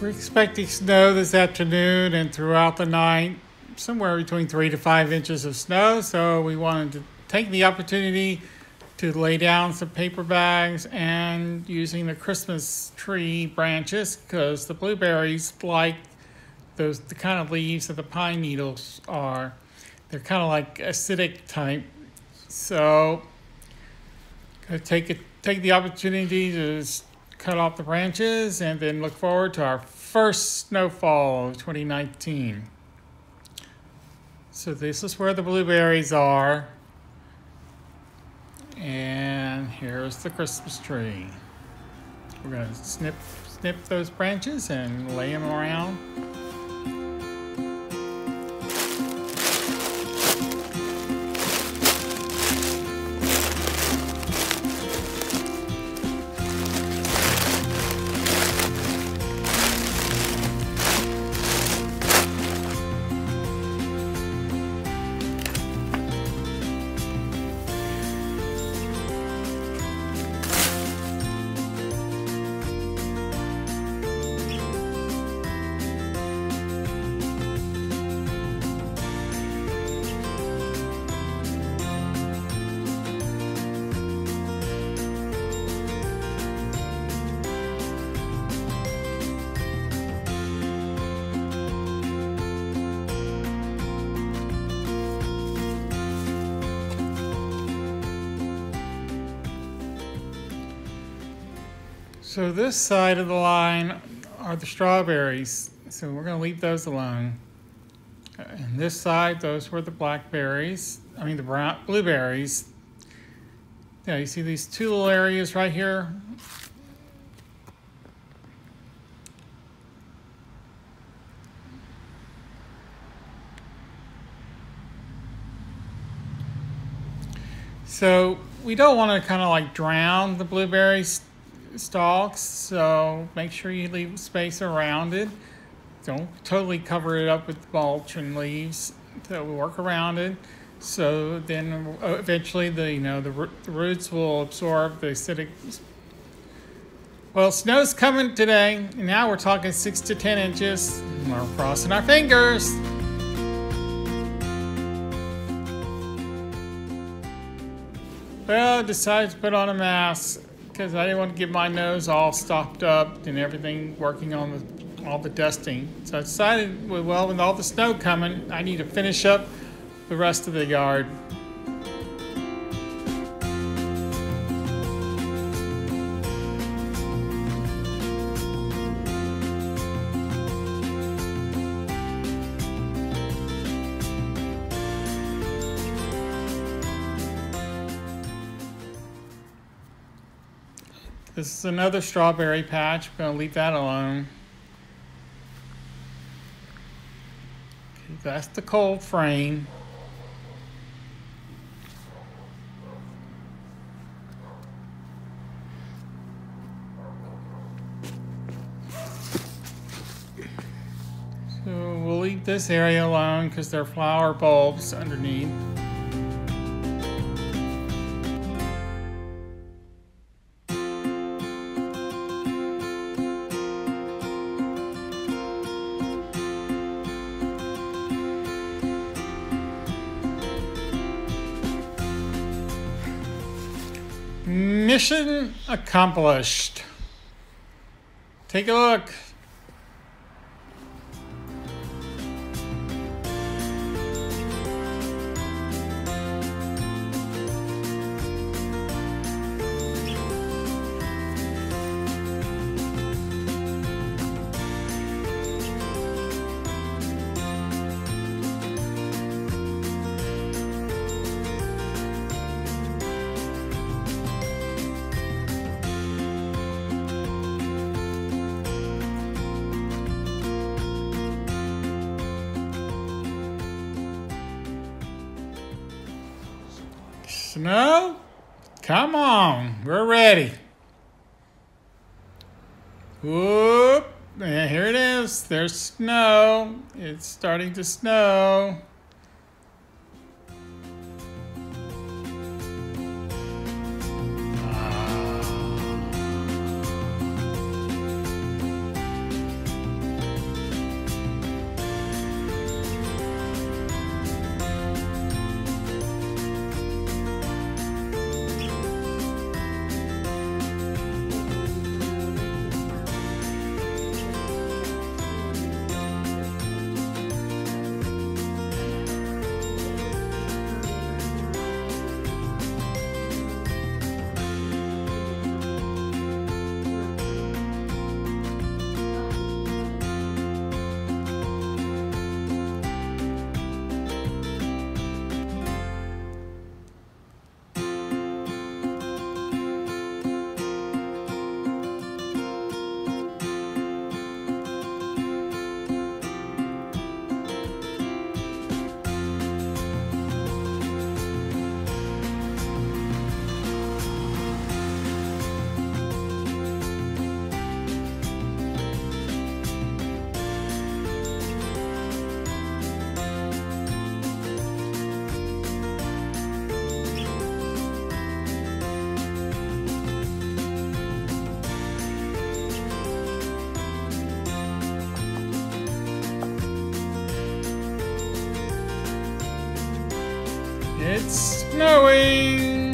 We're expecting snow this afternoon and throughout the night, somewhere between 3 to 5 inches of snow. So we wanted to take the opportunity to lay down some paper bags and using the Christmas tree branches because the blueberries like the kind of leaves that the pine needles are. They're kind of like acidic type. So take the opportunity to cut off the branches and then look forward to our first snowfall of 2019. So this is where the blueberries are. And here's the Christmas tree. We're going to snip those branches and lay them around. So this side of the line are the strawberries, so we're going to leave those alone. And this side, those were the blackberries, the blueberries. Yeah, you see these two little areas right here? So we don't want to kind of like drown the blueberries stalks, so make sure you leave space around it. Don't totally cover it up with mulch and leaves. So we'll work around it. So then eventually the roots will absorb the acidic. Well, snow's coming today, and now we're talking 6 to 10 inches. We're crossing our fingers. Well, I decided to put on a mask because I didn't want to get my nose all stopped up and everything working on all the dusting. So I decided, well, with all the snow coming, I need to finish up the rest of the yard. This is another strawberry patch. I'm going to leave that alone. Okay, that's the cold frame. So we'll leave this area alone because there are flower bulbs underneath. Mission accomplished. Take a look. Snow? Come on, we're ready. Whoop, and here it is. There's snow. It's starting to snow. It's snowing!